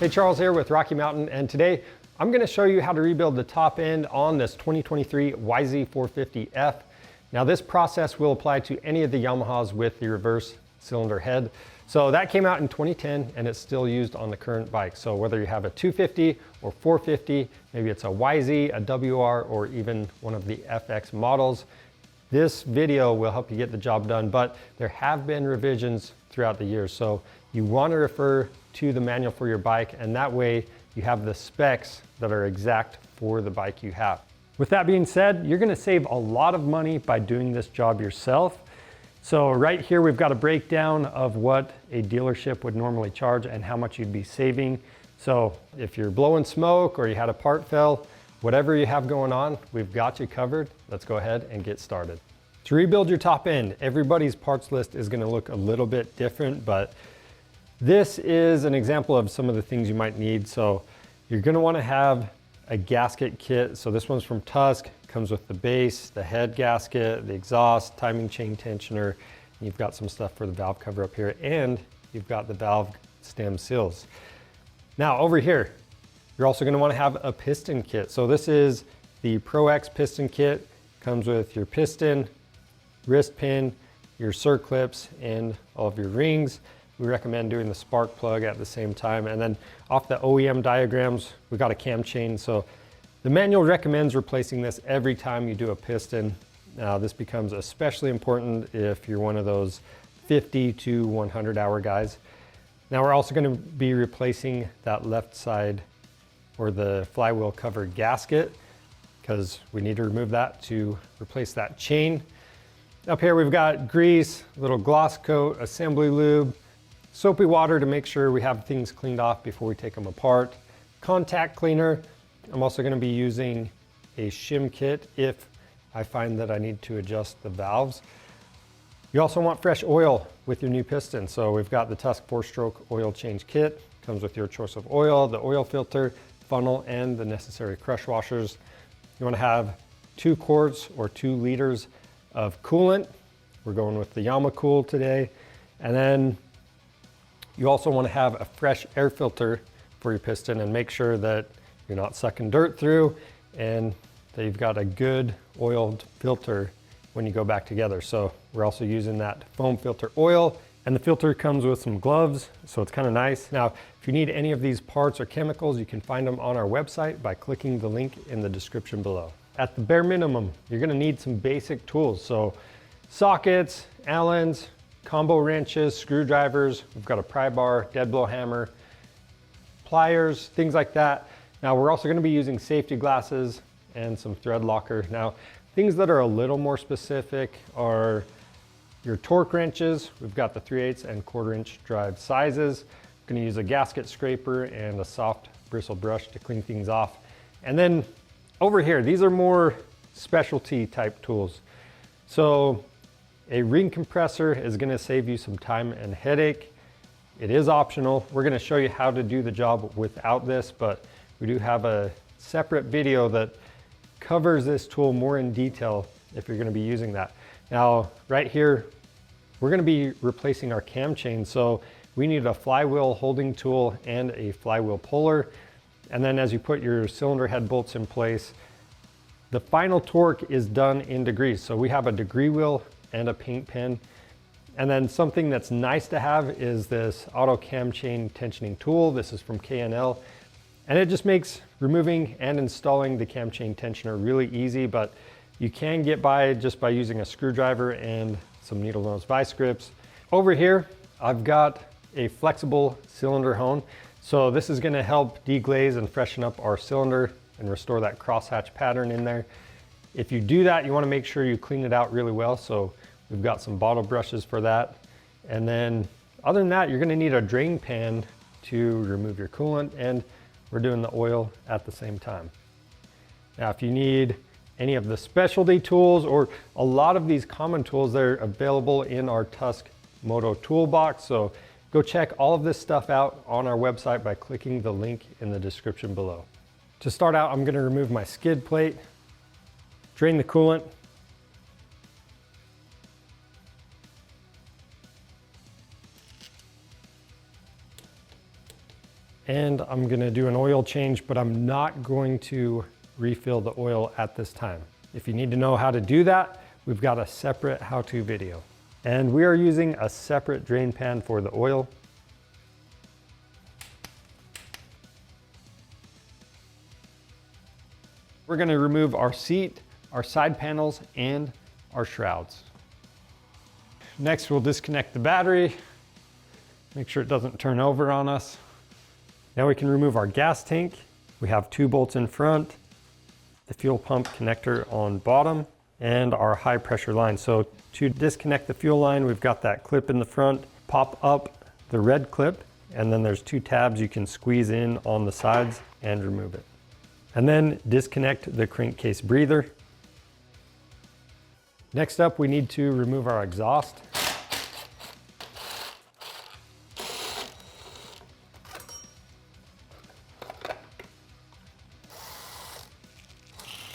Hey, Charles here with Rocky Mountain, and today I'm going to show you how to rebuild the top end on this 2023 YZ450F. Now this process will apply to any of the Yamahas with the reverse cylinder head. So that came out in 2010 and it's still used on the current bike. So whether you have a 250 or 450, maybe it's a YZ, a WR, or even one of the FX models, this video will help you get the job done, but there have been revisions throughout the years. So you want to refer to the manual for your bike, and that way you have the specs that are exact for the bike you have. With that being said, you're going to save a lot of money by doing this job yourself. So right here we've got a breakdown of what a dealership would normally charge and how much you'd be saving. So if you're blowing smoke or you had a part fail, whatever you have going on, we've got you covered. Let's go ahead and get started. To rebuild your top end, everybody's parts list is going to look a little bit different, but this is an example of some of the things you might need. So you're going to want to have a gasket kit. So this one's from Tusk, comes with the base, the head gasket, the exhaust, timing chain tensioner. You've got some stuff for the valve cover up here, and you've got the valve stem seals. Now over here, you're also going to want to have a piston kit. So this is the Pro X piston kit. Comes with your piston, wrist pin, your circlips, and all of your rings. We recommend doing the spark plug at the same time. And then off the OEM diagrams, we got a cam chain. So the manual recommends replacing this every time you do a piston. Now this becomes especially important if you're one of those 50 to 100 hour guys. Now we're also going to be replacing that left side or the flywheel cover gasket, because we need to remove that to replace that chain. Up here we've got grease, a little gloss coat, assembly lube, soapy water to make sure we have things cleaned off before we take them apart, contact cleaner. I'm also going to be using a shim kit if I find that I need to adjust the valves. You also want fresh oil with your new piston. So we've got the Tusk 4-stroke oil change kit. Comes with your choice of oil, the oil filter, funnel, and the necessary crush washers. You want to have 2 quarts or 2 liters of coolant. We're going with the Yamacool today. And then you also want to have a fresh air filter for your piston, and make sure that you're not sucking dirt through and that you've got a good oiled filter when you go back together. So we're also using that foam filter oil, and the filter comes with some gloves, so it's kind of nice. Now, if you need any of these parts or chemicals, you can find them on our website by clicking the link in the description below. At the bare minimum, you're going to need some basic tools. So sockets, Allens, combo wrenches, screwdrivers, we've got a pry bar, dead blow hammer, pliers, things like that. Now we're also going to be using safety glasses and some thread locker. Now things that are a little more specific are your torque wrenches. We've got the 3/8 and 1/4 inch drive sizes. I'm going to use a gasket scraper and a soft bristle brush to clean things off. And then over here, these are more specialty type tools. So a ring compressor is going to save you some time and headache. It is optional. We're going to show you how to do the job without this, but we do have a separate video that covers this tool more in detail if you're going to be using that. Now, right here, we're going to be replacing our cam chain. So we need a flywheel holding tool and a flywheel puller. And then as you put your cylinder head bolts in place, the final torque is done in degrees. So we have a degree wheel and a paint pen. And then something that's nice to have is this auto cam chain tensioning tool. This is from K&L. And it just makes removing and installing the cam chain tensioner really easy, but you can get by just by using a screwdriver and some needle nose vice grips. Over here, I've got a flexible cylinder hone. So this is going to help deglaze and freshen up our cylinder and restore that crosshatch pattern in there. If you do that, you want to make sure you clean it out really well. So we've got some bottle brushes for that. And then other than that, you're going to need a drain pan to remove your coolant, and we're doing the oil at the same time. Now, if you need any of the specialty tools or a lot of these common tools, they're available in our Tusk Moto toolbox. So go check all of this stuff out on our website by clicking the link in the description below. To start out, I'm going to remove my skid plate, drain the coolant, And I'm gonna do an oil change, but I'm not going to refill the oil at this time. If you need to know how to do that, we've got a separate how-to video. And we are using a separate drain pan for the oil. We're gonna remove our seat, our side panels, and our shrouds. Next, we'll disconnect the battery, make sure it doesn't turn over on us. Now we can remove our gas tank. We have 2 bolts in front, the fuel pump connector on bottom, and our high pressure line. So to disconnect the fuel line, we've got that clip in the front, pop up the red clip, and then there's 2 tabs you can squeeze in on the sides and remove it. And then disconnect the crankcase breather. Next up, we need to remove our exhaust.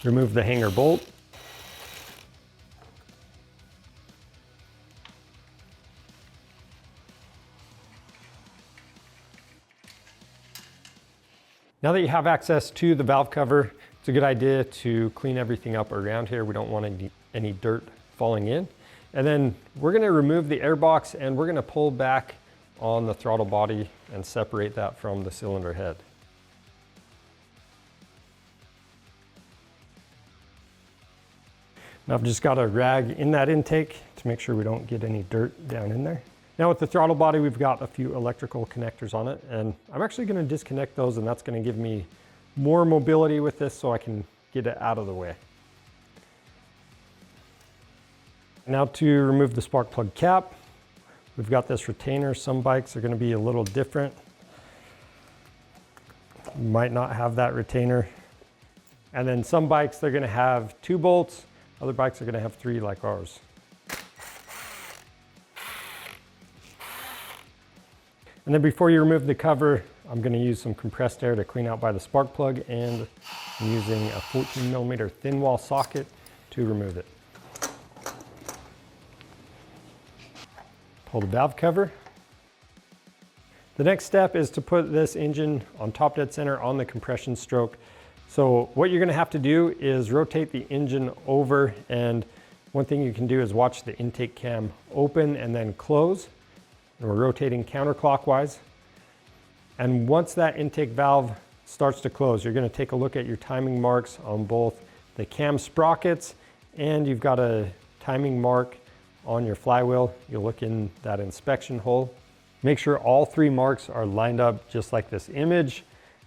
Remove the hanger bolt. Now that you have access to the valve cover, it's a good idea to clean everything up around here. We don't want any dirt falling in. And then we're gonna remove the air box and we're gonna pull back on the throttle body and separate that from the cylinder head. Now I've just got a rag in that intake to make sure we don't get any dirt down in there. Now with the throttle body, we've got a few electrical connectors on it, and I'm actually going to disconnect those, and that's going to give me more mobility with this so I can get it out of the way. Now to remove the spark plug cap, we've got this retainer. Some bikes are going to be a little different. You might not have that retainer. And then some bikes, they're going to have 2 bolts. Other bikes are going to have 3 like ours. And then before you remove the cover, I'm going to use some compressed air to clean out by the spark plug, and I'm using a 14mm thin wall socket to remove it. Pull the valve cover. The next step is to put this engine on top dead center on the compression stroke. So what you're going to have to do is rotate the engine over, and one thing you can do is watch the intake cam open and then close. And we're rotating counterclockwise. And once that intake valve starts to close, you're going to take a look at your timing marks on both the cam sprockets, and you've got a timing mark on your flywheel. You'll look in that inspection hole. Make sure all 3 marks are lined up just like this image.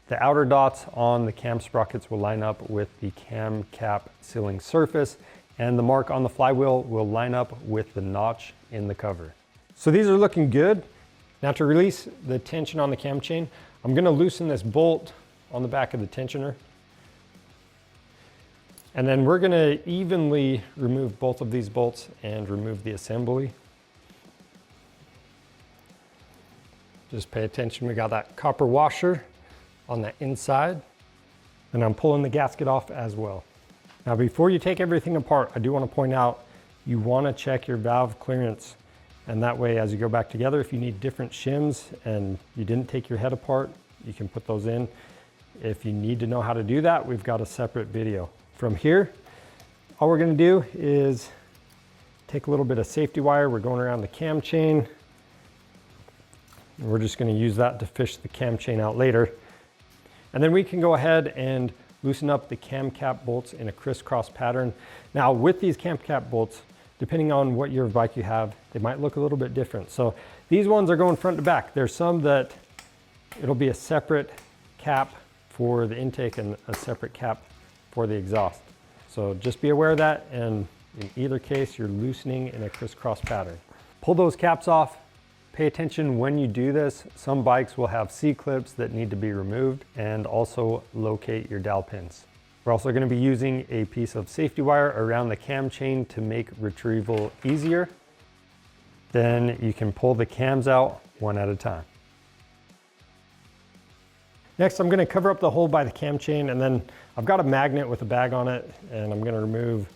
The outer dots on the cam sprockets will line up with the cam cap sealing surface, and the mark on the flywheel will line up with the notch in the cover. So these are looking good. Now to release the tension on the cam chain, I'm going to loosen this bolt on the back of the tensioner. And then we're going to evenly remove both of these bolts and remove the assembly. Just pay attention, we got that copper washer on the inside, and I'm pulling the gasket off as well. Now before you take everything apart, I do want to point out you want to check your valve clearance, and that way as you go back together, if you need different shims and you didn't take your head apart, you can put those in. If you need to know how to do that, we've got a separate video. From here, all we're going to do is take a little bit of safety wire. We're going around the cam chain, and we're just going to use that to fish the cam chain out later. And then we can go ahead and loosen up the cam cap bolts in a crisscross pattern. Now with these cam cap bolts, depending on what your bike you have, they might look a little bit different. So these ones are going front to back. There's some that it'll be a separate cap for the intake and a separate cap for the exhaust. So just be aware of that, and in either case, you're loosening in a crisscross pattern. Pull those caps off. Pay attention when you do this. Some bikes will have C-clips that need to be removed, and also locate your dowel pins. We're also going to be using a piece of safety wire around the cam chain to make retrieval easier. Then you can pull the cams out one at a time. Next, I'm going to cover up the hole by the cam chain, and then I've got a magnet with a bag on it, and I'm going to remove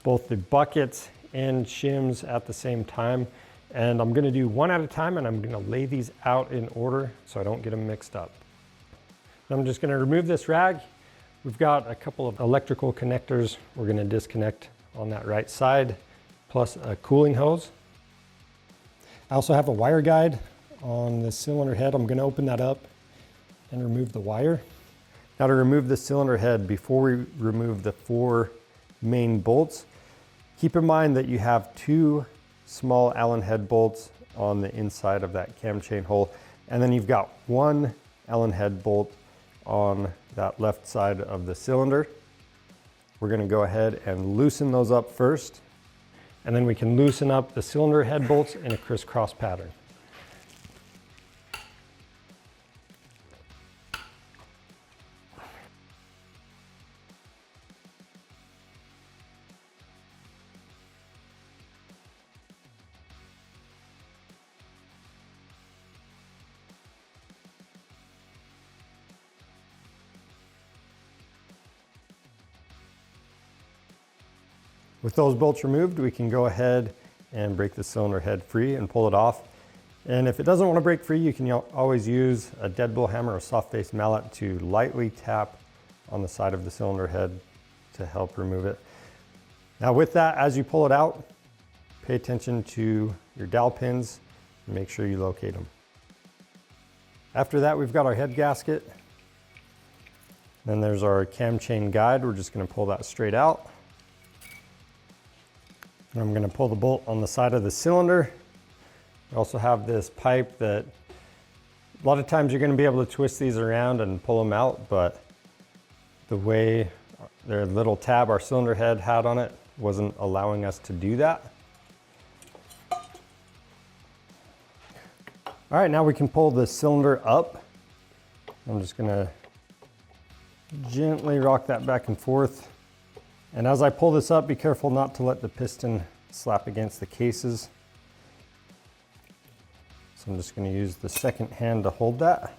both the buckets and shims at the same time. And I'm going to do one at a time, and I'm going to lay these out in order so I don't get them mixed up. I'm just going to remove this rag. We've got a couple of electrical connectors we're going to disconnect on that right side, plus a cooling hose. I also have a wire guide on the cylinder head. I'm going to open that up and remove the wire. Now to remove the cylinder head, before we remove the 4 main bolts, keep in mind that you have 2 small Allen head bolts on the inside of that cam chain hole, and then you've got 1 Allen head bolt on that left side of the cylinder. We're going to go ahead and loosen those up first, and then we can loosen up the cylinder head bolts in a crisscross pattern. With those bolts removed, we can go ahead and break the cylinder head free and pull it off. And if it doesn't want to break free, you can always use a deadbolt hammer or soft face mallet to lightly tap on the side of the cylinder head to help remove it. Now with that, as you pull it out, pay attention to your dowel pins and make sure you locate them. After that, we've got our head gasket. Then there's our cam chain guide. We're just going to pull that straight out. And I'm going to pull the bolt on the side of the cylinder. We also have this pipe that a lot of times you're going to be able to twist these around and pull them out, but the way their little tab our cylinder head had on it wasn't allowing us to do that. All right, now we can pull the cylinder up. I'm just going to gently rock that back and forth. And as I pull this up, be careful not to let the piston slap against the cases. So I'm just going to use the second hand to hold that.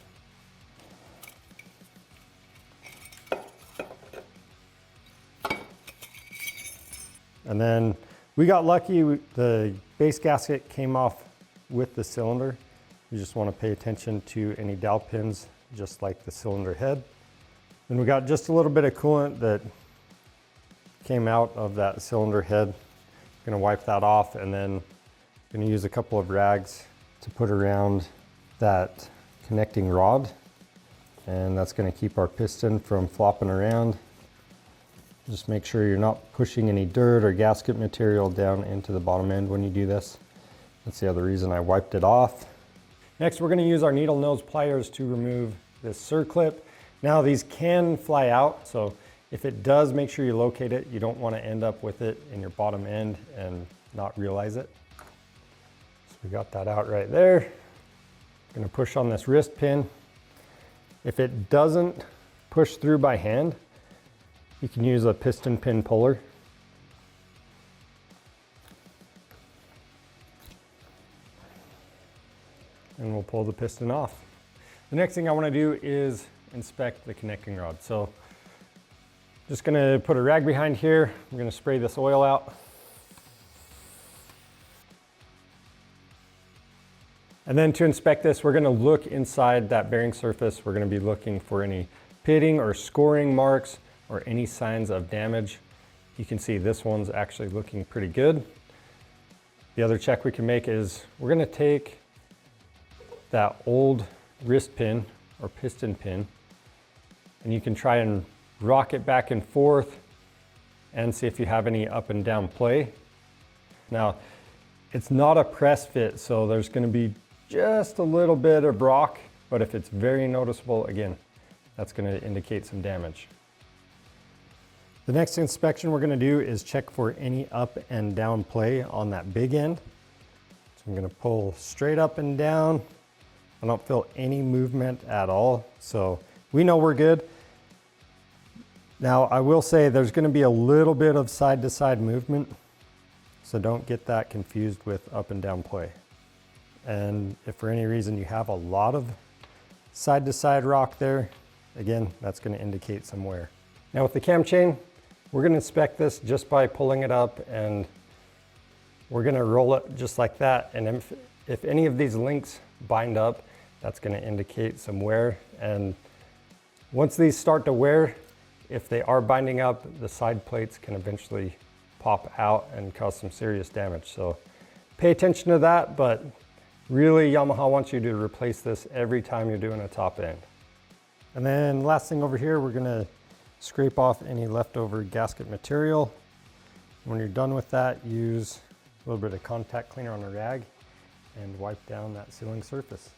And then we got lucky, the base gasket came off with the cylinder. You just want to pay attention to any dowel pins, just like the cylinder head. Then we got just a little bit of coolant that came out of that cylinder head. Going to wipe that off, and then going to use a couple of rags to put around that connecting rod, and that's going to keep our piston from flopping around. Just make sure you're not pushing any dirt or gasket material down into the bottom end when you do this. That's the other reason I wiped it off. Next, we're going to use our needle nose pliers to remove this circlip. Now these can fly out, so if it does, make sure you locate it. You don't want to end up with it in your bottom end and not realize it. So we got that out right there. I'm going to push on this wrist pin. If it doesn't push through by hand, you can use a piston pin puller. And we'll pull the piston off. The next thing I want to do is inspect the connecting rod. So just going to put a rag behind here. I'm going to spray this oil out. And then to inspect this, we're going to look inside that bearing surface. We're going to be looking for any pitting or scoring marks or any signs of damage. You can see this one's actually looking pretty good. The other check we can make is we're going to take that old wrist pin or piston pin, and you can try and rock it back and forth and see if you have any up and down play. Now, it's not a press fit, so there's going to be just a little bit of rock, but if it's very noticeable, again, that's going to indicate some damage. The next inspection we're going to do is check for any up and down play on that big end. So I'm going to pull straight up and down. I don't feel any movement at all, so we know we're good. Now, I will say there's going to be a little bit of side-to-side movement, so don't get that confused with up and down play. And if for any reason you have a lot of side-to-side rock there, again, that's going to indicate some wear. Now with the cam chain, we're going to inspect this just by pulling it up, and we're going to roll it just like that. And if any of these links bind up, that's going to indicate some wear. And Once these start to wear, if they are binding up, the side plates can eventually pop out and cause some serious damage. So pay attention to that, but really Yamaha wants you to replace this every time you're doing a top end. And then last thing over here, we're gonna scrape off any leftover gasket material. When you're done with that, use a little bit of contact cleaner on a rag and wipe down that sealing surface.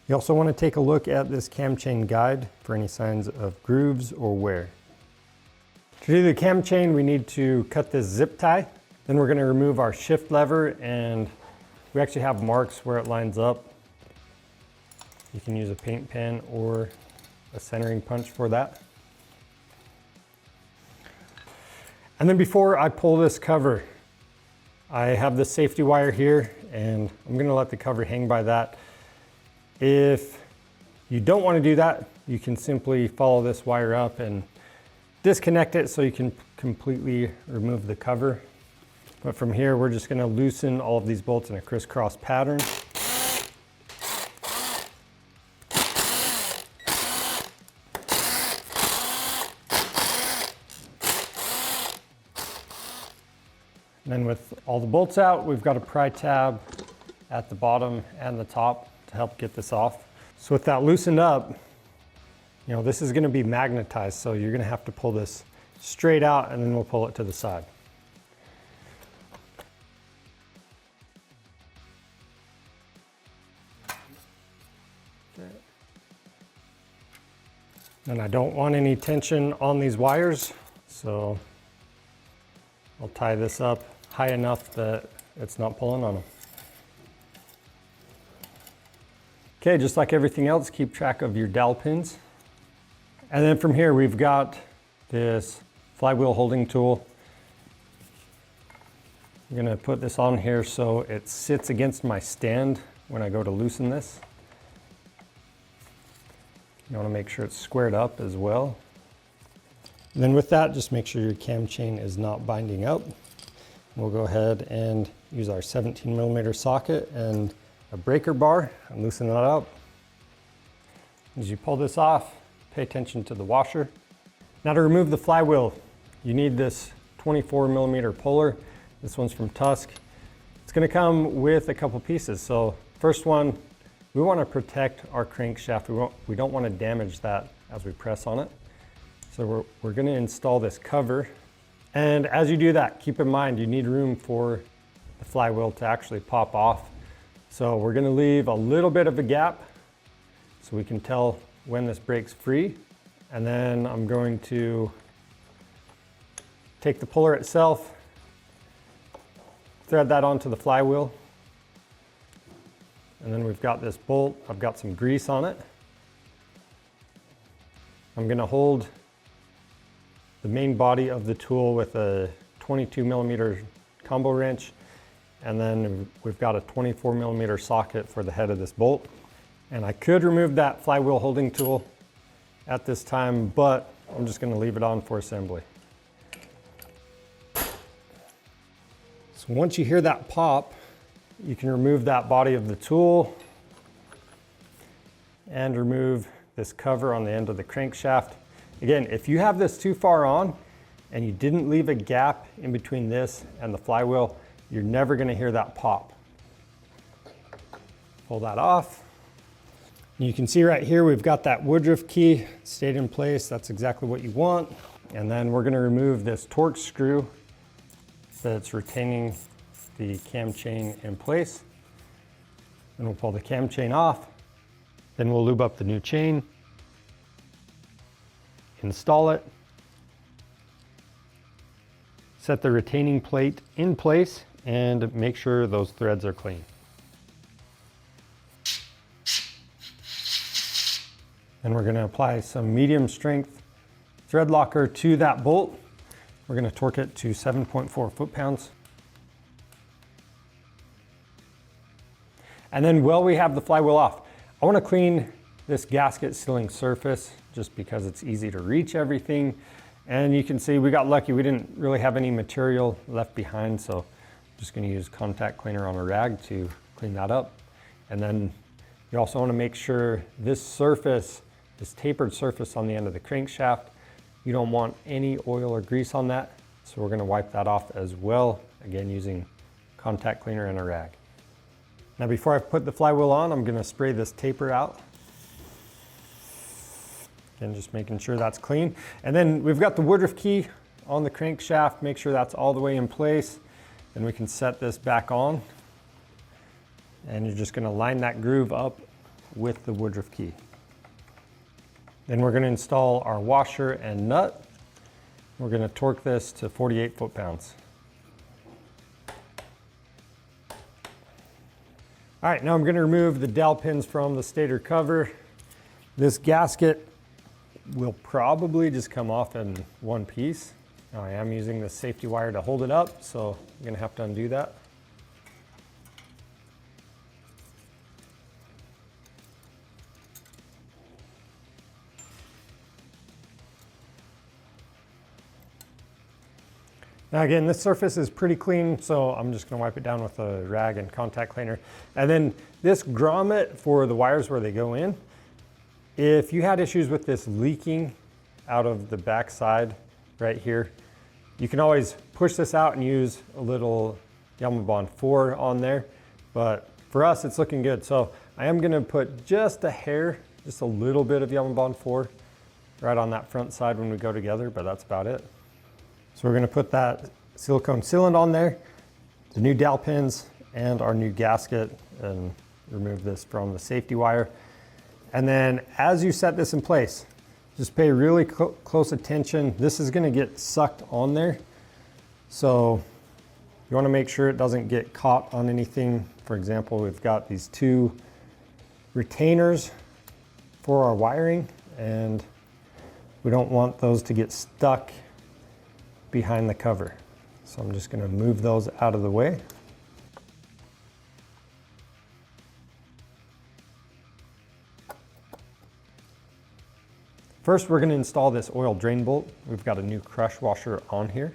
You also want to take a look at this cam chain guide for any signs of grooves or wear. To do the cam chain, we need to cut this zip tie. Then we're going to remove our shift lever, and we actually have marks where it lines up. You can use a paint pen or a centering punch for that. And then before I pull this cover, I have the safety wire here, and I'm going to let the cover hang by that. If you don't want to do that, you can simply follow this wire up and disconnect it so you can completely remove the cover. But from here, we're just going to loosen all of these bolts in a crisscross pattern. And then with all the bolts out, we've got a pry tab at the bottom and the top to help get this off. So with that loosened up, this is gonna be magnetized, so you're gonna have to pull this straight out, and then we'll pull it to the side. Okay. And I don't want any tension on these wires, so I'll tie this up high enough that it's not pulling on them. Okay, just like everything else, keep track of your dowel pins. And then from here, we've got this flywheel holding tool. I'm gonna put this on here so it sits against my stand when I go to loosen this. You wanna make sure it's squared up as well. And then with that, just make sure your cam chain is not binding up. We'll go ahead and use our 17mm socket and a breaker bar and loosen that up. As you pull this off, pay attention to the washer. Now to remove the flywheel, you need this 24mm puller. This one's from Tusk. It's gonna come with a couple pieces. So first one, we wanna protect our crankshaft. We don't wanna damage that as we press on it. So we're gonna install this cover. And as you do that, keep in mind, you need room for the flywheel to actually pop off. So we're gonna leave a little bit of a gap so we can tell when this breaks free. And then I'm going to take the puller itself, thread that onto the flywheel. And then we've got this bolt. I've got some grease on it. I'm gonna hold the main body of the tool with a 22mm combo wrench, and then we've got a 24mm socket for the head of this bolt. And I could remove that flywheel holding tool at this time, but I'm just gonna leave it on for assembly. So once you hear that pop, you can remove that body of the tool and remove this cover on the end of the crankshaft. Again, if you have this too far on and you didn't leave a gap in between this and the flywheel, you're never gonna hear that pop. Pull that off. You can see right here, we've got that Woodruff key stayed in place. That's exactly what you want. And then we're gonna remove this torque screw that's retaining the cam chain in place. Then we'll pull the cam chain off. Then we'll lube up the new chain, install it, set the retaining plate in place, and make sure those threads are clean. And we're gonna apply some medium strength thread locker to that bolt. We're gonna torque it to 7.4 foot-pounds. And then while we have the flywheel off, I wanna clean this gasket sealing surface just because it's easy to reach everything. And you can see we got lucky. We didn't really have any material left behind, so I'm just gonna use contact cleaner on a rag to clean that up. And then you also wanna make sure this surface this tapered surface on the end of the crankshaft. You don't want any oil or grease on that, so we're gonna wipe that off as well, again using contact cleaner and a rag. Now before I put the flywheel on, I'm gonna spray this taper out. Again, just making sure that's clean. And then we've got the Woodruff key on the crankshaft, make sure that's all the way in place. Then we can set this back on. And you're just gonna line that groove up with the Woodruff key. Then we're gonna install our washer and nut. We're gonna torque this to 48 foot-pounds. All right, now I'm gonna remove the dowel pins from the stator cover. This gasket will probably just come off in one piece. Now I am using the safety wire to hold it up, so I'm gonna have to undo that. Now again, this surface is pretty clean, so I'm just gonna wipe it down with a rag and contact cleaner. And then this grommet for the wires where they go in, if you had issues with this leaking out of the back side right here, you can always push this out and use a little Yamaha Bond 4 on there. But for us, it's looking good. So I am gonna put just a hair, just a little bit of Yamaha Bond 4 right on that front side when we go together, but that's about it. So we're gonna put that silicone sealant on there, the new dowel pins, and our new gasket, and remove this from the safety wire. And then as you set this in place, just pay really close attention. This is gonna get sucked on there. So you wanna make sure it doesn't get caught on anything. For example, we've got these two retainers for our wiring, and we don't want those to get stuck behind the cover. So I'm just gonna move those out of the way. First, we're gonna install this oil drain bolt. We've got a new crush washer on here.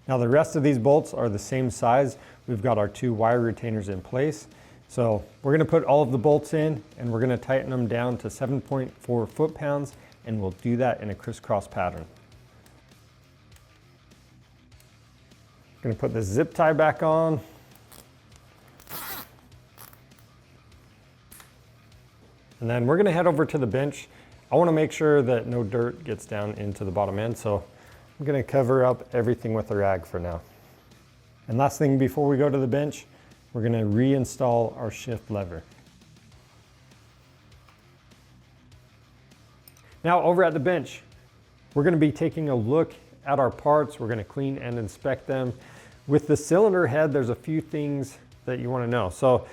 Now the rest of these bolts are the same size. We've got our two wire retainers in place. So we're gonna put all of the bolts in, and we're gonna tighten them down to 7.4 foot-pounds, and we'll do that in a crisscross pattern. Gonna put the zip tie back on. And then we're gonna head over to the bench. I wanna make sure that no dirt gets down into the bottom end, so I'm gonna cover up everything with a rag for now. And last thing before we go to the bench, we're gonna reinstall our shift lever. Now over at the bench, we're gonna be taking a look at our parts. We're gonna clean and inspect them. With the cylinder head, there's a few things that you wanna know. So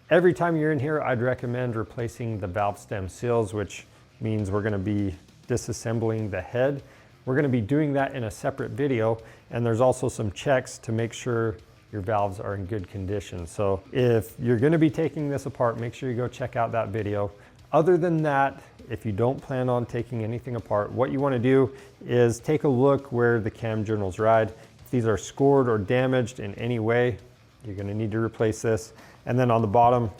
every time you're in here, I'd recommend replacing the valve stem seals, which means we're gonna be disassembling the head. We're gonna be doing that in a separate video, and there's also some checks to make sure your valves are in good condition. So if you're gonna be taking this apart, make sure you go check out that video. Other than that, if you don't plan on taking anything apart, what you wanna do is take a look where the cam journals ride. If these are scored or damaged in any way, you're gonna need to replace this. And then on the bottom,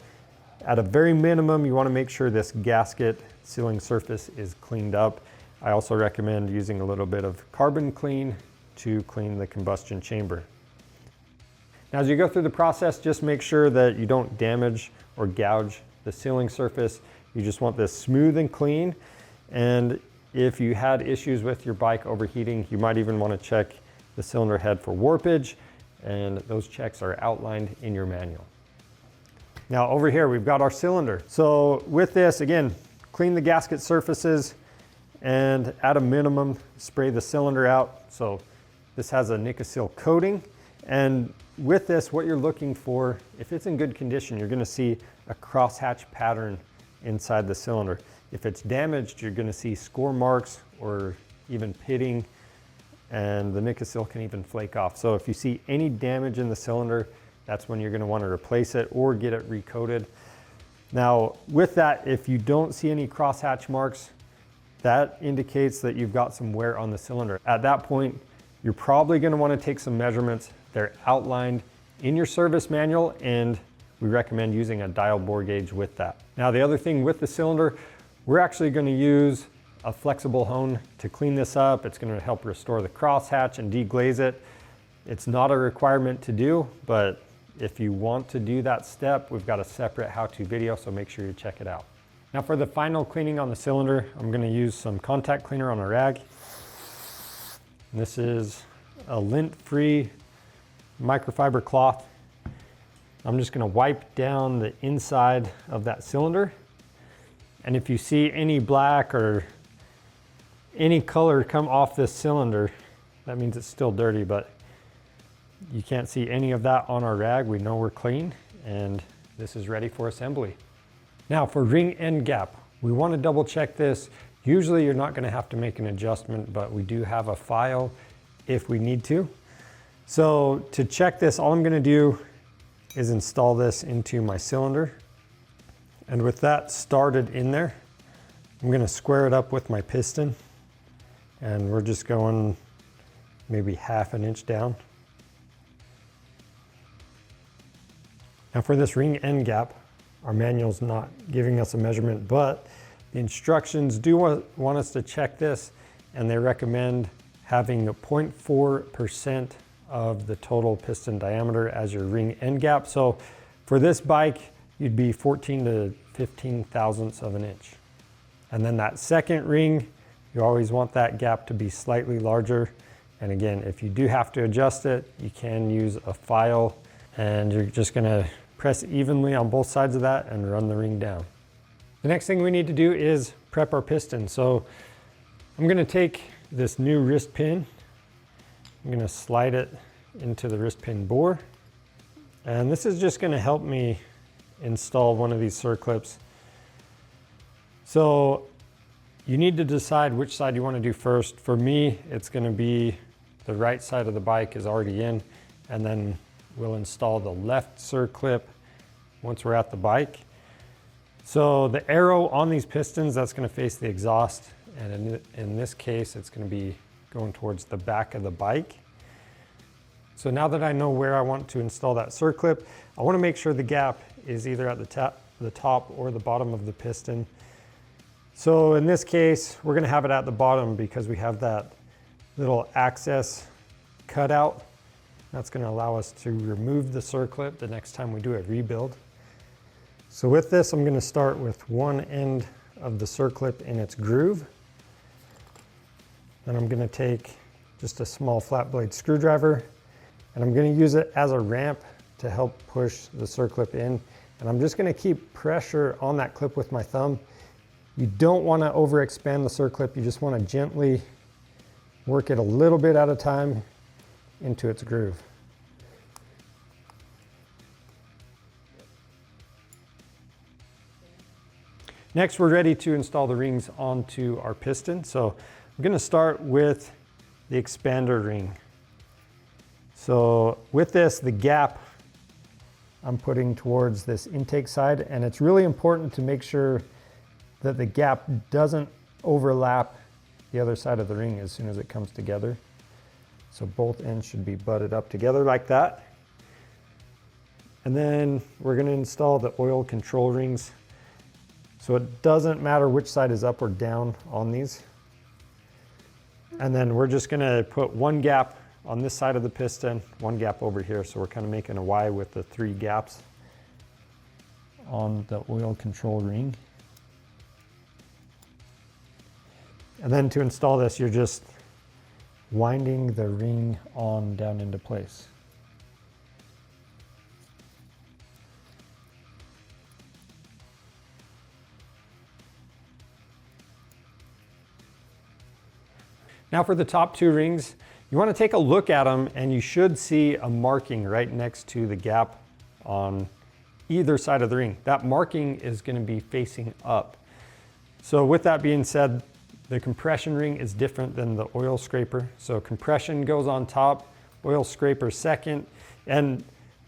at a very minimum, you wanna make sure this gasket sealing surface is cleaned up. I also recommend using a little bit of carbon clean to clean the combustion chamber. Now, as you go through the process, just make sure that you don't damage or gouge the sealing surface. You just want this smooth and clean. And if you had issues with your bike overheating, you might even want to check the cylinder head for warpage, and those checks are outlined in your manual. Now over here, we've got our cylinder. So with this, again, clean the gasket surfaces, and at a minimum, spray the cylinder out. So this has a Nicosil coating, and with this, what you're looking for, if it's in good condition, you're gonna see a crosshatch pattern inside the cylinder. If it's damaged, you're gonna see score marks or even pitting, and the Nicosil can even flake off. So if you see any damage in the cylinder, that's when you're gonna wanna replace it or get it recoated. Now, with that, if you don't see any crosshatch marks, that indicates that you've got some wear on the cylinder. At that point, you're probably gonna wanna take some measurements. They're outlined in your service manual, and we recommend using a dial bore gauge with that. Now, the other thing with the cylinder, We're actually going to use a flexible hone to clean this up. It's going to help restore the crosshatch and deglaze it. It's not a requirement to do, but if you want to do that step, we've got a separate how-to video, so make sure you check it out. Now for the final cleaning on the cylinder, I'm going to use some contact cleaner on a rag. This is a lint-free microfiber cloth. I'm just going to wipe down the inside of that cylinder. And if you see any black or any color come off this cylinder, that means it's still dirty, but you can't see any of that on our rag. We know we're clean, and this is ready for assembly. Now for ring end gap, we want to double check this. Usually you're not going to have to make an adjustment, but we do have a file if we need to. So to check this, all I'm going to do is install this into my cylinder. And with that started in there, I'm going to square it up with my piston. And we're just going maybe 1/2 inch down. Now for this ring end gap, our manual's not giving us a measurement, but the instructions do want us to check this, and they recommend having 0.4% of the total piston diameter as your ring end gap. So for this bike, you'd be 14 to 15 thousandths of an inch. And then that second ring, you always want that gap to be slightly larger. And again, if you do have to adjust it, you can use a file, and you're just gonna press evenly on both sides of that and run the ring down. The next thing we need to do is prep our piston. So I'm gonna take this new wrist pin, I'm gonna slide it into the wrist pin bore. And this is just gonna help me install one of these circlips. So you need to decide which side you want to do first. For me, it's going to be the right side of the bike is already in, and then we'll install the left circlip once we're at the bike. So the arrow on these pistons, that's going to face the exhaust, and in this case, it's going to be going towards the back of the bike. So now that I know where I want to install that circlip, I want to make sure the gap is either at the top or the bottom of the piston. So in this case, we're going to have it at the bottom because we have that little access cutout. That's going to allow us to remove the circlip the next time we do a rebuild. So with this, I'm going to start with one end of the circlip in its groove. Then I'm going to take just a small flat blade screwdriver, and I'm going to use it as a ramp to help push the circlip in. And I'm just going to keep pressure on that clip with my thumb. You don't want to overexpand the circlip. You just want to gently work it a little bit at a time into its groove. Next, we're ready to install the rings onto our piston. So I'm going to start with the expander ring. So with this, the gap I'm putting towards this intake side, and it's really important to make sure that the gap doesn't overlap the other side of the ring as soon as it comes together. So both ends should be butted up together like that. And then we're going to install the oil control rings. So it doesn't matter which side is up or down on these. And then we're just going to put one gap on this side of the piston, one gap over here. So we're kind of making a Y with the 3 gaps on the oil control ring. And then to install this, you're just winding the ring on down into place. Now for the top 2 rings, you want to take a look at them, and you should see a marking right next to the gap on either side of the ring. That marking is going to be facing up. So with that being said, the compression ring is different than the oil scraper. So compression goes on top, oil scraper second. And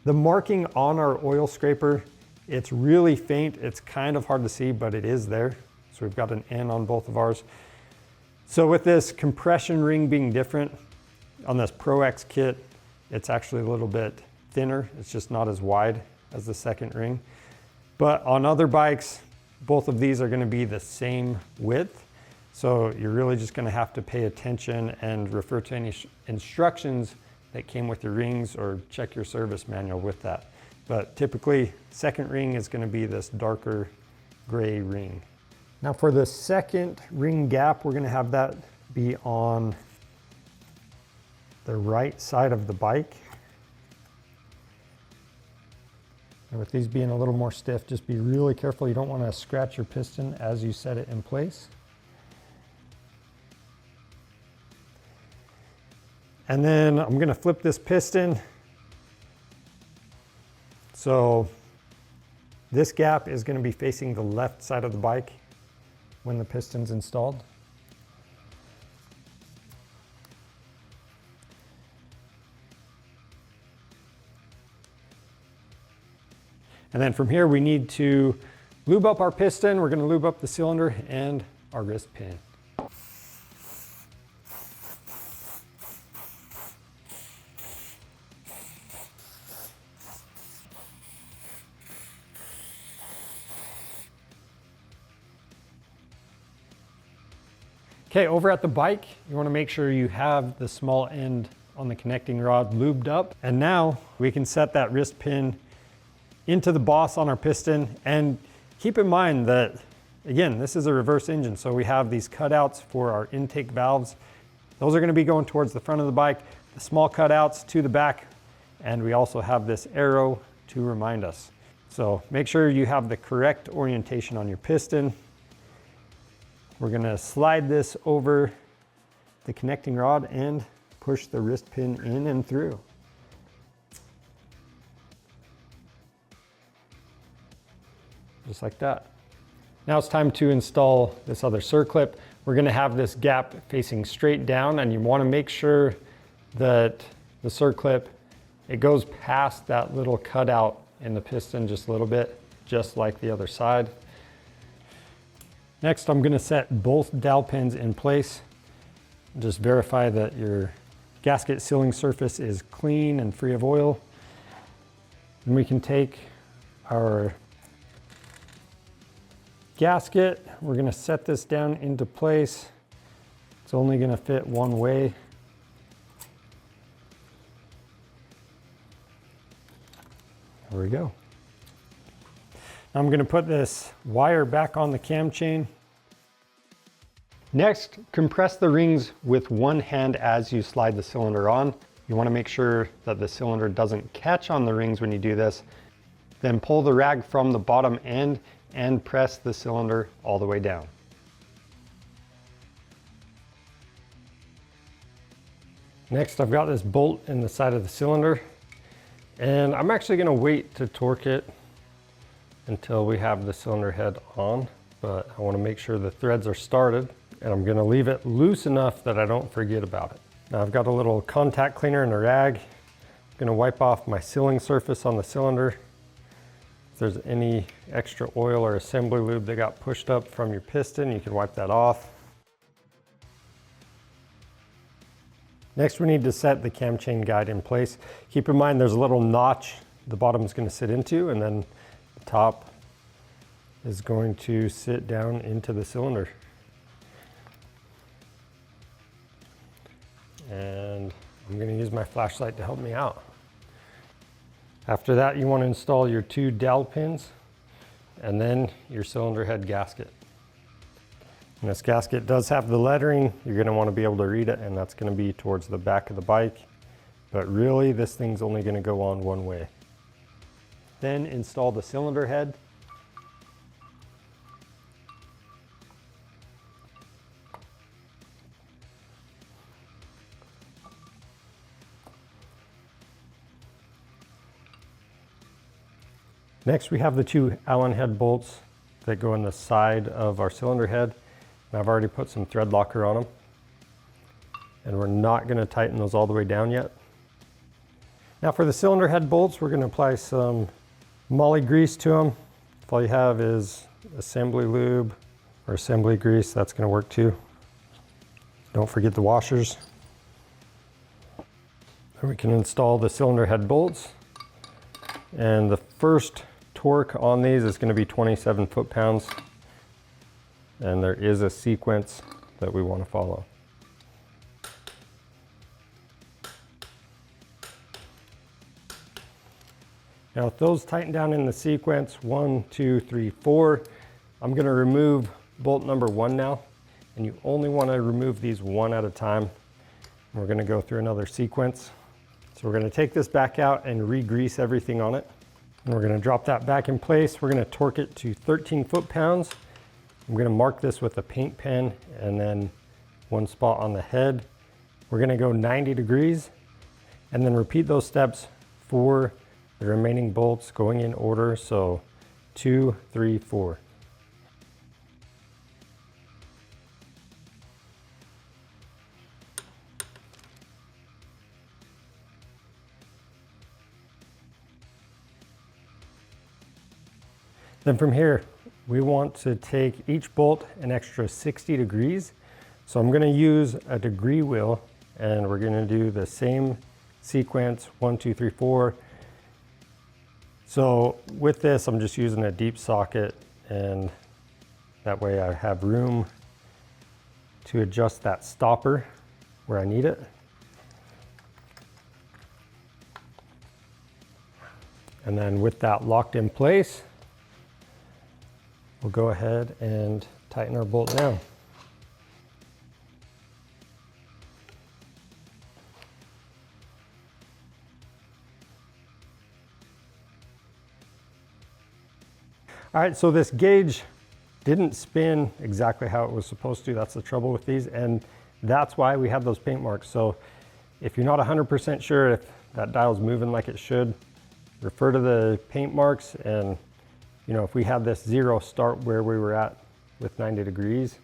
the marking on our oil scraper, it's really faint. It's kind of hard to see, but it is there. So we've got an N on both of ours. So with this compression ring being different, on this Pro X kit, it's actually a little bit thinner. It's just not as wide as the second ring. But on other bikes, both of these are going to be the same width. So you're really just going to have to pay attention and refer to any instructions that came with your rings, or check your service manual with that. But typically, second ring is going to be this darker gray ring. Now for the second ring gap, we're going to have that be on the right side of the bike. And with these being a little more stiff, just be really careful. You don't want to scratch your piston as you set it in place. And then I'm going to flip this piston. So this gap is going to be facing the left side of the bike when the piston's installed. And then from here, we need to lube up our piston. We're going to lube up the cylinder and our wrist pin. Okay, over at the bike, you want to make sure you have the small end on the connecting rod lubed up. And now we can set that wrist pin into the boss on our piston. And keep in mind that, again, this is a reverse engine, so we have these cutouts for our intake valves. Those are going to be going towards the front of the bike, the small cutouts to the back, and we also have this arrow to remind us. So make sure you have the correct orientation on your piston. We're going to slide this over the connecting rod and push the wrist pin in and through. Just like that. Now it's time to install this other circlip. We're going to have this gap facing straight down, and you want to make sure that the circlip, it goes past that little cutout in the piston just a little bit, just like the other side. Next, I'm going to set both dowel pins in place. Just verify that your gasket sealing surface is clean and free of oil. And we can take our gasket. We're going to set this down into place. It's only going to fit one way. There we go. I'm going to put this wire back on the cam chain. Next, compress the rings with one hand as you slide the cylinder on. You want to make sure that the cylinder doesn't catch on the rings when you do this. Then pull the rag from the bottom end and press the cylinder all the way down. Next, I've got this bolt in the side of the cylinder, and I'm actually going to wait to torque it until we have the cylinder head on, but I want to make sure the threads are started, and I'm going to leave it loose enough that I don't forget about it. Now I've got a little contact cleaner and a rag. I'm going to wipe off my sealing surface on the cylinder. If there's any extra oil or assembly lube that got pushed up from your piston, you can wipe that off. Next, we need to set the cam chain guide in place. Keep in mind there's a little notch the bottom is going to sit into, and then the top is going to sit down into the cylinder. And I'm going to use my flashlight to help me out. After that, you want to install your two dowel pins and then your cylinder head gasket. And this gasket does have the lettering. You're going to want to be able to read it, and that's going to be towards the back of the bike. But really, this thing's only going to go on one way. Then install the cylinder head. Next, we have the two Allen head bolts that go in the side of our cylinder head. And I've already put some thread locker on them. And we're not going to tighten those all the way down yet. Now for the cylinder head bolts, we're going to apply some moly grease to them. If all you have is assembly lube or assembly grease, that's going to work too. Don't forget the washers. Then we can install the cylinder head bolts. And the first torque on these is going to be 27 foot-pounds, and there is a sequence that we want to follow. Now with those tightened down in the sequence, 1, 2, 3, 4, I'm going to remove bolt number 1 now, and you only want to remove these one at a time. We're going to go through another sequence. So we're going to take this back out and re-grease everything on it. And we're going to drop that back in place. We're going to torque it to 13 foot-pounds. I'm going to mark this with a paint pen and then one spot on the head. We're going to go 90 degrees and then repeat those steps for the remaining bolts going in order. So 2, 3, 4. Then from here, we want to take each bolt an extra 60 degrees. So I'm going to use a degree wheel, and we're going to do the same sequence, 1, 2, 3, 4. So with this, I'm just using a deep socket, and that way I have room to adjust that stopper where I need it. And then with that locked in place, we'll go ahead and tighten our bolt down. All right, so this gauge didn't spin exactly how it was supposed to. That's the trouble with these, and that's why we have those paint marks. So if you're not 100% sure if that dial's moving like it should, refer to the paint marks, and you know, if we have this 0 start where we were at with 90 degrees,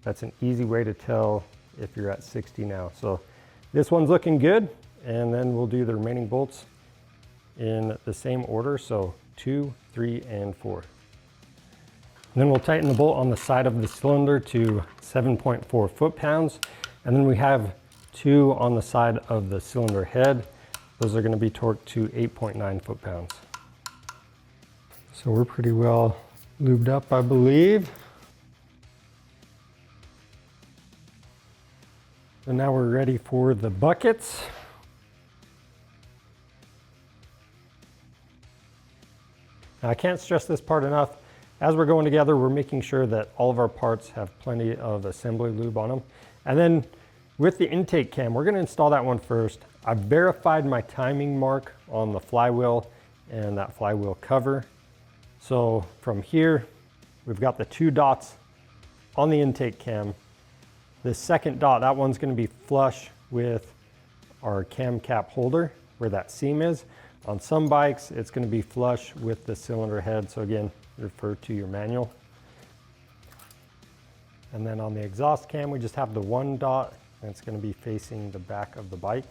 that's an easy way to tell if you're at 60 now. So this one's looking good, and then we'll do the remaining bolts in the same order. So 2, 3, and 4. And then we'll tighten the bolt on the side of the cylinder to 7.4 foot-pounds. And then we have 2 on the side of the cylinder head. Those are going to be torqued to 8.9 foot-pounds. So we're pretty well lubed up, I believe. And now we're ready for the buckets. Now I can't stress this part enough. As we're going together, we're making sure that all of our parts have plenty of assembly lube on them. And then with the intake cam, we're going to install that one first. I've verified my timing mark on the flywheel and that flywheel cover. So from here, we've got the 2 dots on the intake cam. The second dot, that one's going to be flush with our cam cap holder where that seam is. On some bikes, it's going to be flush with the cylinder head. So again, refer to your manual. And then on the exhaust cam, we just have the 1 dot, and it's going to be facing the back of the bike.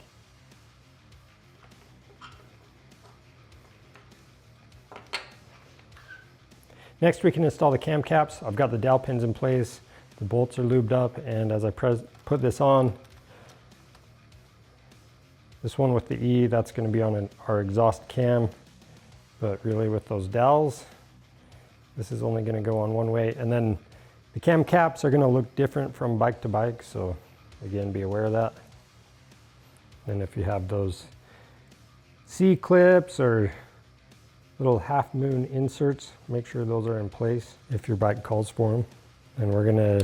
Next, we can install the cam caps. I've got the dowel pins in place. The bolts are lubed up, and as I put this on, this one with the E, that's going to be on our exhaust cam, but really with those dowels, this is only going to go on one way. And then the cam caps are going to look different from bike to bike, so again, be aware of that. And if you have those C-clips or little half moon inserts, make sure those are in place if your bike calls for them. And we're gonna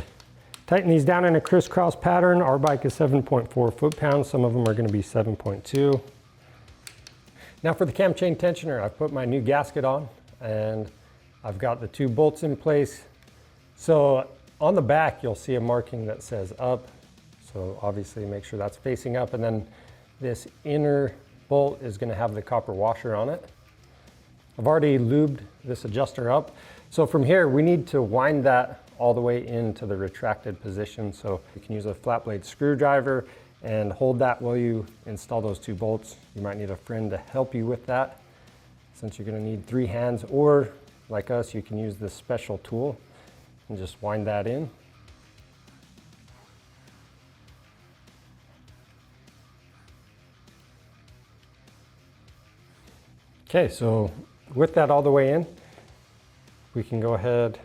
tighten these down in a crisscross pattern. Our bike is 7.4 foot-pounds. Some of them are gonna be 7.2. Now for the cam chain tensioner, I've put my new gasket on and I've got the 2 bolts in place. So on the back, you'll see a marking that says up. So obviously make sure that's facing up. And then this inner bolt is gonna have the copper washer on it. I've already lubed this adjuster up. So from here, we need to wind that all the way into the retracted position. So you can use a flat blade screwdriver and hold that while you install those 2 bolts. You might need a friend to help you with that, since you're gonna need 3 hands, or like us, you can use this special tool and just wind that in. Okay, so With that all the way in, we can go ahead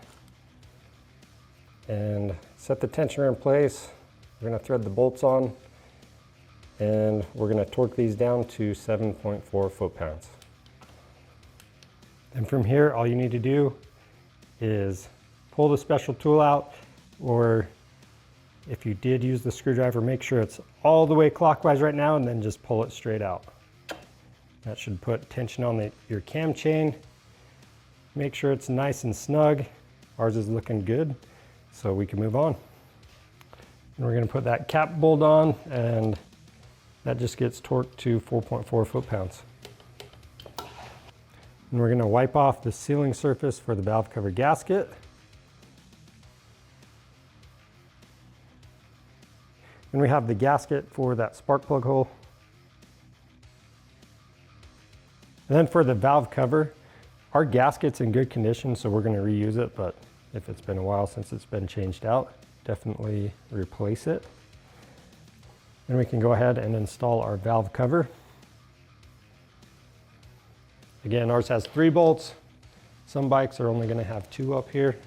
and set the tensioner in place. We're going to thread the bolts on, and we're going to torque these down to 7.4 foot-pounds. And from here, all you need to do is pull the special tool out, or if you did use the screwdriver, make sure it's all the way clockwise right now, and then just pull it straight out. That should put tension on your cam chain. Make sure it's nice and snug. Ours is looking good, so we can move on. And we're going to put that cap bolt on, and that just gets torqued to 4.4 foot-pounds. And we're going to wipe off the sealing surface for the valve cover gasket. And we have the gasket for that spark plug hole. And then for the valve cover, our gasket's in good condition, so we're going to reuse it, but if it's been a while since it's been changed out, definitely replace it. Then we can go ahead and install our valve cover. Again, ours has 3 bolts. Some bikes are only going to have 2 up here.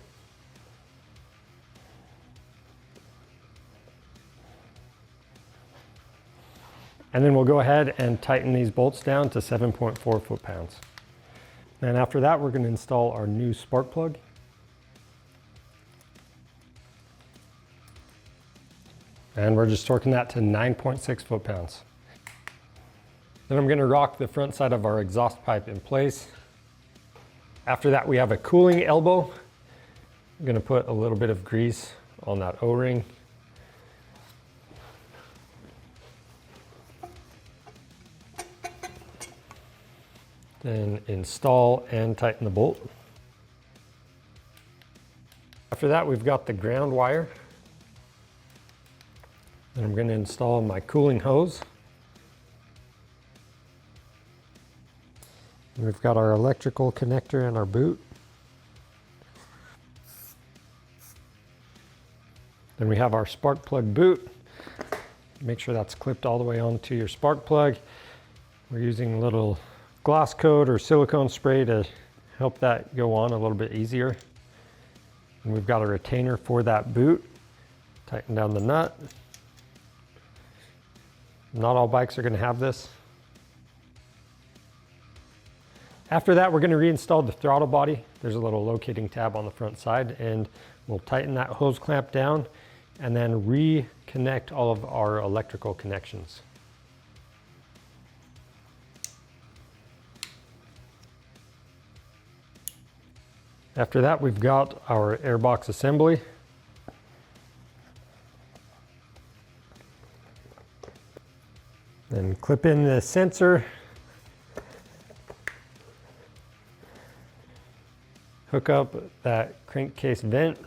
And then we'll go ahead and tighten these bolts down to 7.4 foot-pounds. And after that, we're going to install our new spark plug. And we're just torquing that to 9.6 foot-pounds. Then I'm going to rock the front side of our exhaust pipe in place. After that, we have a cooling elbow. I'm going to put a little bit of grease on that O-ring. Then install and tighten the bolt. After that, we've got the ground wire. Then I'm going to install my cooling hose. And we've got our electrical connector and our boot. Then we have our spark plug boot. Make sure that's clipped all the way onto your spark plug. We're using a little gloss coat or silicone spray to help that go on a little bit easier. And we've got a retainer for that boot. Tighten down the nut. Not all bikes are going to have this. After that, we're going to reinstall the throttle body. There's a little locating tab on the front side, and we'll tighten that hose clamp down and then reconnect all of our electrical connections. After that, we've got our airbox assembly. Then clip in the sensor. Hook up that crankcase vent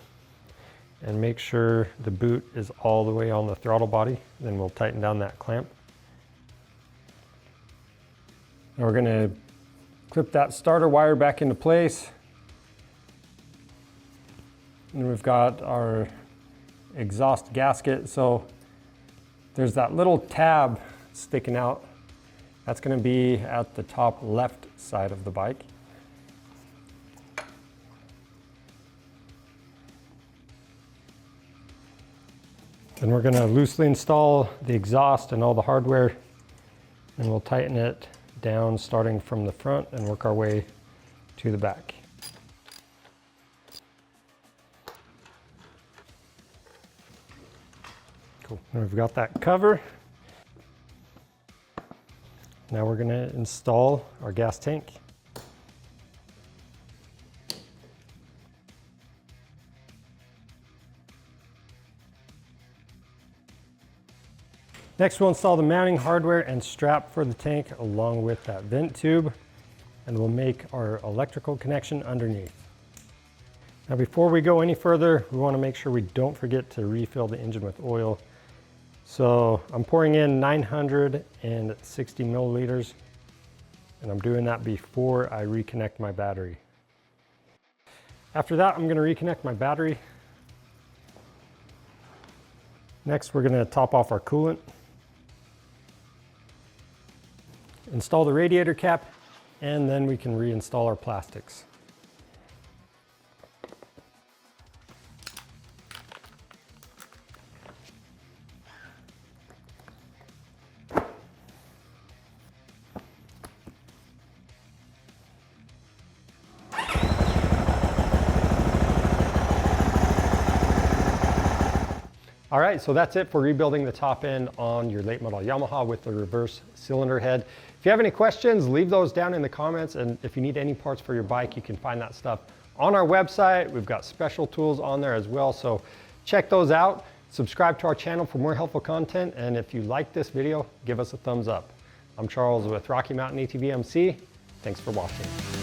and make sure the boot is all the way on the throttle body. Then we'll tighten down that clamp. Now we're going to clip that starter wire back into place. And we've got our exhaust gasket. So there's that little tab sticking out. That's going to be at the top left side of the bike. Then we're going to loosely install the exhaust and all the hardware, and we'll tighten it down starting from the front and work our way to the back. Cool. And we've got that cover. Now we're going to install our gas tank. Next, we'll install the mounting hardware and strap for the tank along with that vent tube, and we'll make our electrical connection underneath. Now, before we go any further, we want to make sure we don't forget to refill the engine with oil. So I'm pouring in 960 milliliters, and I'm doing that before I reconnect my battery. After that, I'm going to reconnect my battery. Next, we're going to top off our coolant, install the radiator cap, and then we can reinstall our plastics. All right, so that's it for rebuilding the top end on your late model Yamaha with the reverse cylinder head. If you have any questions, leave those down in the comments. And if you need any parts for your bike, you can find that stuff on our website. We've got special tools on there as well. So check those out. Subscribe to our channel for more helpful content. And if you like this video, give us a thumbs up. I'm Charles with Rocky Mountain ATV MC. Thanks for watching.